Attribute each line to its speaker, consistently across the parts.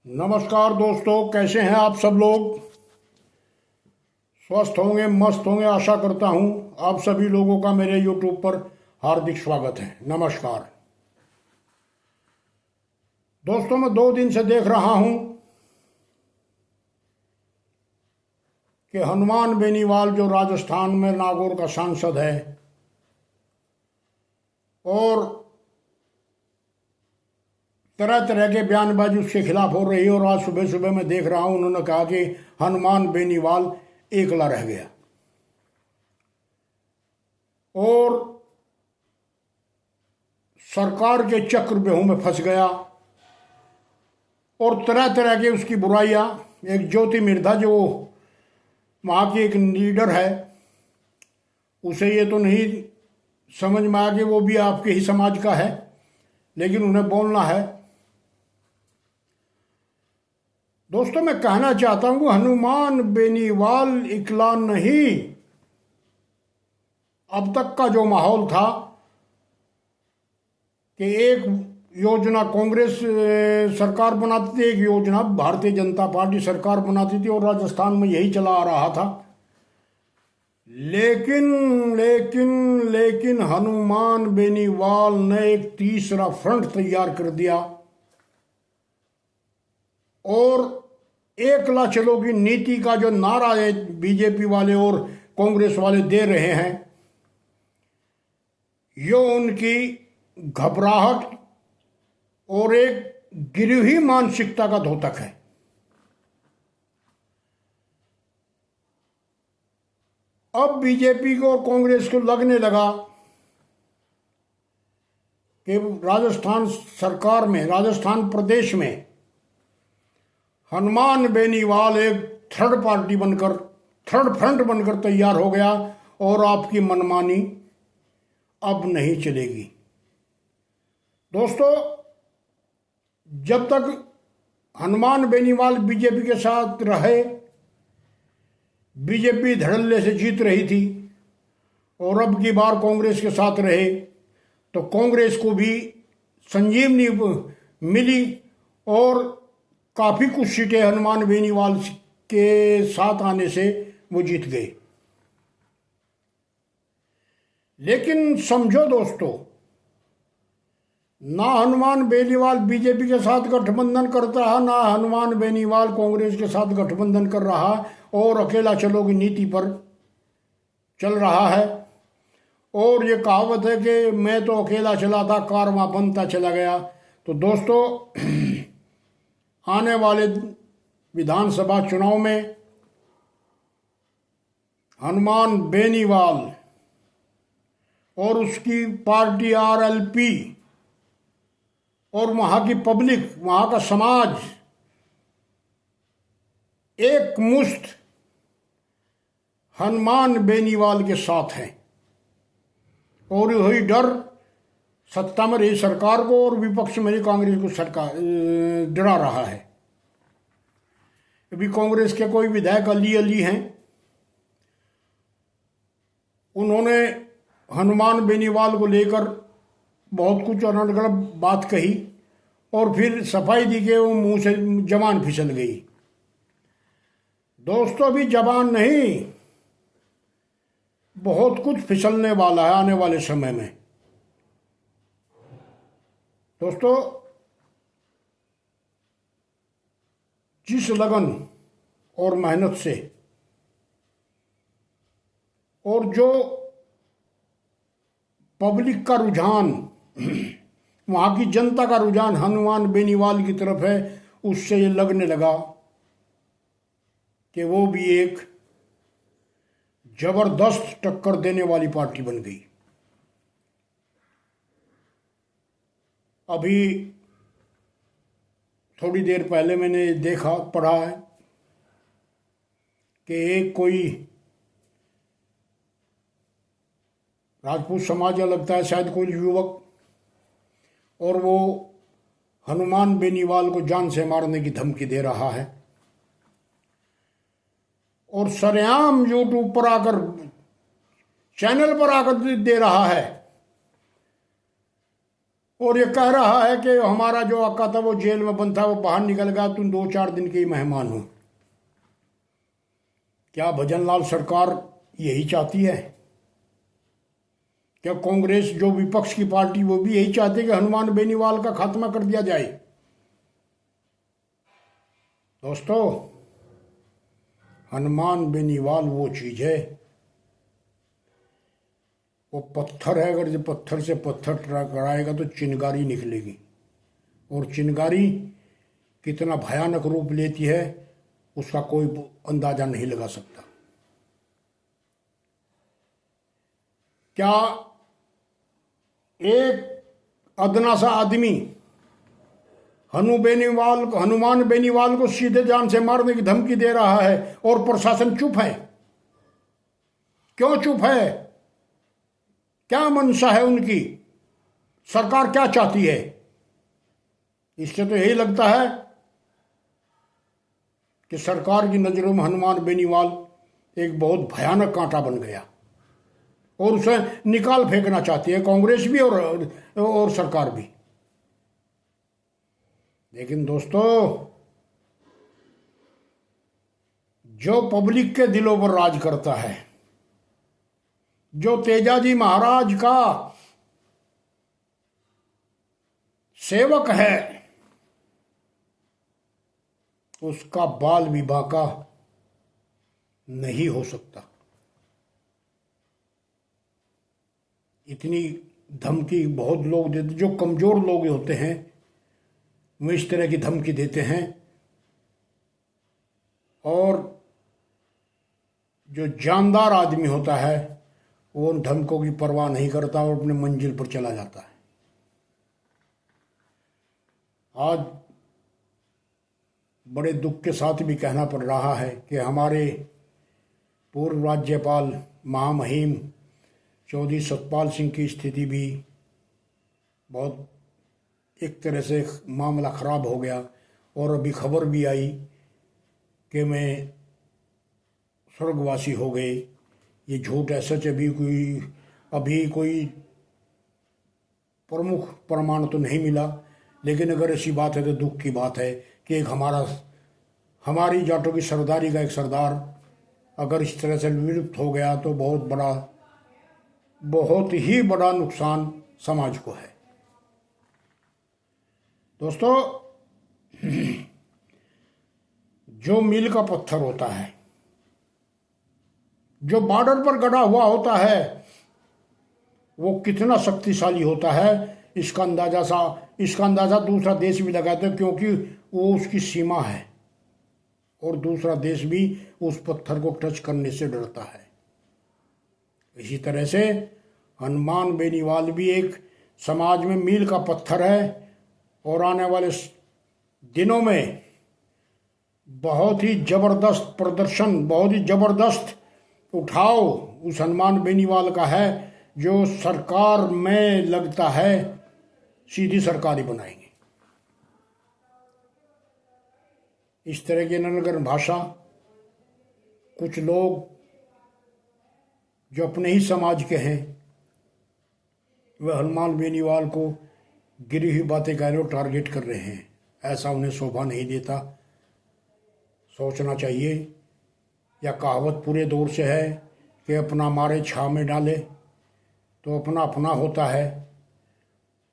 Speaker 1: नमस्कार दोस्तों, कैसे हैं आप सब लोग। स्वस्थ होंगे, मस्त होंगे, आशा करता हूं। आप सभी लोगों का मेरे YouTube पर हार्दिक स्वागत है। नमस्कार दोस्तों, मैं 2 दिन से देख रहा हूं कि हनुमान बेनीवाल जो राजस्थान में नागौर का सांसद है और तरह तरह के बयानबाजी उसके खिलाफ हो रही है। और आज सुबह सुबह मैं देख रहा हूं, उन्होंने कहा कि हनुमान बेनीवाल एकला रह गया और सरकार के चक्रव्यूह में फंस गया और तरह तरह के उसकी बुराइयां। एक ज्योति मिर्धा जो वहाँ की एक लीडर है, उसे ये तो नहीं समझ में आया कि वो भी आपके ही समाज का है, लेकिन उन्हें बोलना है। दोस्तों, मैं कहना चाहता हूं, हनुमान बेनीवाल इकला नहीं। अब तक का जो माहौल था कि एक योजना कांग्रेस सरकार बनाती थी, एक योजना भारतीय जनता पार्टी सरकार बनाती थी और राजस्थान में यही चला आ रहा था। लेकिन लेकिन लेकिन हनुमान बेनीवाल ने एक तीसरा फ्रंट तैयार कर दिया और एकला चलो की नीति का जो नारा है बीजेपी वाले और कांग्रेस वाले दे रहे हैं, यो उनकी घबराहट और एक गिरी हुई मानसिकता का द्योतक है। अब बीजेपी को और कांग्रेस को लगने लगा कि राजस्थान सरकार में, राजस्थान प्रदेश में हनुमान बेनीवाल एक थर्ड पार्टी बनकर, थर्ड फ्रंट बनकर तैयार हो गया और आपकी मनमानी अब नहीं चलेगी। दोस्तों, जब तक हनुमान बेनीवाल बीजेपी के साथ रहे, बीजेपी धड़ल्ले से जीत रही थी और अब की बार कांग्रेस के साथ रहे तो कांग्रेस को भी संजीवनी मिली और काफी कुछ सीटें हनुमान बेनीवाल के साथ आने से वो जीत गए। लेकिन समझो दोस्तों, ना हनुमान बेनीवाल बीजेपी के साथ गठबंधन करता है, ना हनुमान बेनीवाल कांग्रेस के साथ गठबंधन कर रहा और अकेला चलो की नीति पर चल रहा है। और ये कहावत है कि मैं तो अकेला चला था, कारवां बनता चला गया। तो दोस्तों, आने वाले विधानसभा चुनाव में हनुमान बेनीवाल और उसकी पार्टी आरएलपी और वहां की पब्लिक, वहां का समाज एक मुश्त हनुमान बेनीवाल के साथ है और वही डर सत्ता में रही सरकार को और विपक्ष में रही कांग्रेस को सरकार डरा रहा है। अभी कांग्रेस के कोई विधायक अली अली हैं, उन्होंने हनुमान बेनीवाल को लेकर बहुत कुछ अनर्गल बात कही और फिर सफाई दी के वो मुंह से जबान फिसल गई। दोस्तों, अभी जबान नहीं, बहुत कुछ फिसलने वाला है आने वाले समय में। दोस्तों, जिस लगन और मेहनत से और जो पब्लिक का रुझान, वहां की जनता का रुझान हनुमान बेनीवाल की तरफ है, उससे ये लगने लगा कि वो भी एक जबरदस्त टक्कर देने वाली पार्टी बन गई। अभी थोड़ी देर पहले मैंने देखा, पढ़ा है कि एक कोई राजपूत समाज लगता है शायद, कोई युवक, और वो हनुमान बेनीवाल को जान से मारने की धमकी दे रहा है और सरेआम यूट्यूब पर आकर, चैनल पर आकर दे रहा है और ये कह रहा है कि हमारा जो आका था वो जेल में बंद था, वो बाहर निकल गया, तुम 2-4 दिन के ही मेहमान हो। क्या भजनलाल सरकार यही चाहती है? क्या कांग्रेस जो विपक्ष की पार्टी वो भी यही चाहती है कि हनुमान बेनीवाल का खात्मा कर दिया जाए? दोस्तों, हनुमान बेनीवाल वो चीज है, वो पत्थर है। अगर जो पत्थर से पत्थर टकराएगा तो चिंगारी निकलेगी, और चिंगारी कितना भयानक रूप लेती है उसका कोई अंदाजा नहीं लगा सकता। क्या एक अदना सा आदमी हनुमान बेनीवाल को सीधे जान से मारने की धमकी दे रहा है और प्रशासन चुप है? क्यों चुप है? क्या मंशा है उनकी? सरकार क्या चाहती है? इससे तो यही लगता है कि सरकार की नजरों में हनुमान बेनीवाल एक बहुत भयानक कांटा बन गया और उसे निकाल फेंकना चाहती है कांग्रेस भी और सरकार भी। लेकिन दोस्तों, जो पब्लिक के दिलों पर राज करता है, जो तेजाजी महाराज का सेवक है, उसका बाल भी बांका नहीं हो सकता। इतनी धमकी बहुत लोग देते, जो कमजोर लोग होते हैं वो इस तरह की धमकी देते हैं, और जो जानदार आदमी होता है वो उन धमकों की परवाह नहीं करता और अपने मंजिल पर चला जाता है। आज बड़े दुख के साथ भी कहना पड़ रहा है कि हमारे पूर्व राज्यपाल महामहिम चौधरी सतपाल सिंह की स्थिति भी बहुत एक तरह से मामला ख़राब हो गया, और अभी खबर भी आई कि मैं स्वर्गवासी हो गए। ये झूठ है, सच अभी कोई प्रमुख प्रमाण तो नहीं मिला, लेकिन अगर ऐसी बात है तो दुख की बात है कि एक हमारी जाटों की सरदारी का एक सरदार अगर इस तरह से विलुप्त हो गया तो बहुत ही बड़ा नुकसान समाज को है। दोस्तों, जो मील का पत्थर होता है, जो बॉर्डर पर गड़ा हुआ होता है, वो कितना शक्तिशाली होता है इसका अंदाजा दूसरा देश भी लगाता है, क्योंकि वो उसकी सीमा है और दूसरा देश भी उस पत्थर को टच करने से डरता है। इसी तरह से हनुमान बेनीवाल भी एक समाज में मील का पत्थर है, और आने वाले दिनों में बहुत ही जबरदस्त प्रदर्शन, बहुत ही जबरदस्त उठाव उस हनुमान बेनीवाल का है, जो सरकार में लगता है सीधी सरकार ही बनाएंगे। इस तरह की नगर भाषा कुछ लोग जो अपने ही समाज के हैं वह हनुमान बेनीवाल को गिरी हुई बातें कह रहे हो, टारगेट कर रहे हैं। ऐसा उन्हें शोभा नहीं देता। सोचना चाहिए, या कहावत पूरे दौर से है कि अपना मारे छाव में डाले, तो अपना अपना होता है।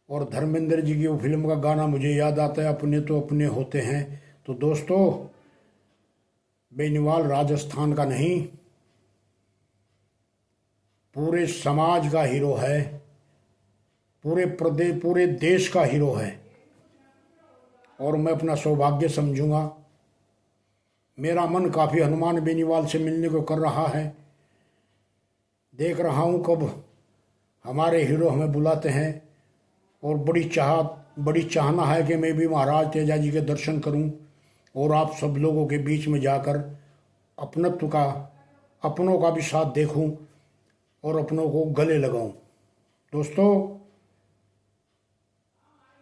Speaker 1: और धर्मेंद्र जी की वो फिल्म का गाना मुझे याद आता है, अपने तो अपने होते हैं। तो दोस्तों, बेनीवाल राजस्थान का नहीं, पूरे समाज का हीरो है, पूरे देश का हीरो है, और मैं अपना सौभाग्य समझूंगा। मेरा मन काफ़ी हनुमान बेनीवाल से मिलने को कर रहा है। देख रहा हूँ कब हमारे हीरो हमें बुलाते हैं, और बड़ी चाहना है कि मैं भी महाराज तेजा जी के दर्शन करूं और आप सब लोगों के बीच में जाकर अपनों का भी साथ देखूं और अपनों को गले लगाऊं। दोस्तों,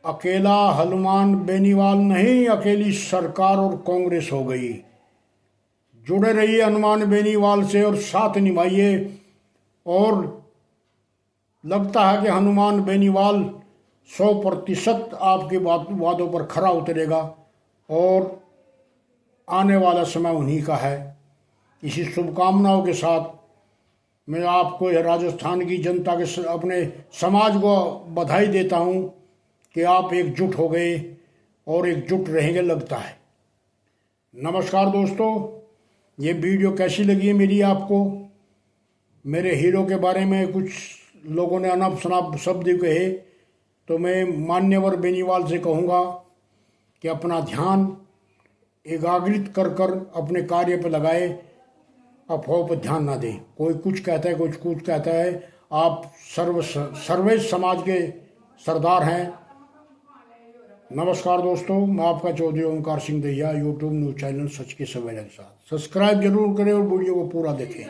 Speaker 1: अकेला हनुमान बेनीवाल नहीं, अकेली सरकार और कांग्रेस हो गई। जुड़े रहिए हनुमान बेनीवाल से और साथ निभाइए। और लगता है कि हनुमान बेनीवाल 100% आपके वादों पर खरा उतरेगा और आने वाला समय उन्हीं का है। इसी शुभकामनाओं के साथ मैं आपको राजस्थान की जनता के अपने समाज को बधाई देता हूं कि आप एकजुट हो गए और एकजुट रहेंगे लगता है। नमस्कार दोस्तों, ये वीडियो कैसी लगी है मेरी आपको? मेरे हीरो के बारे में कुछ लोगों ने अनब शनाब शब्द कहे तो मैं मान्यवर बेनीवाल से कहूँगा कि अपना ध्यान एकाग्रित कर कर अपने कार्य पर लगाए, अफवाह पर ध्यान ना दें। कोई कुछ कहता है, कुछ कहता है। आप सर्वे समाज के सरदार हैं। नमस्कार दोस्तों, मैं आपका Chaudhary Omkar Singh Dahiya, YouTube news channel सच के सवेरे के साथ। सब्सक्राइब जरूर करें और वीडियो को पूरा देखें।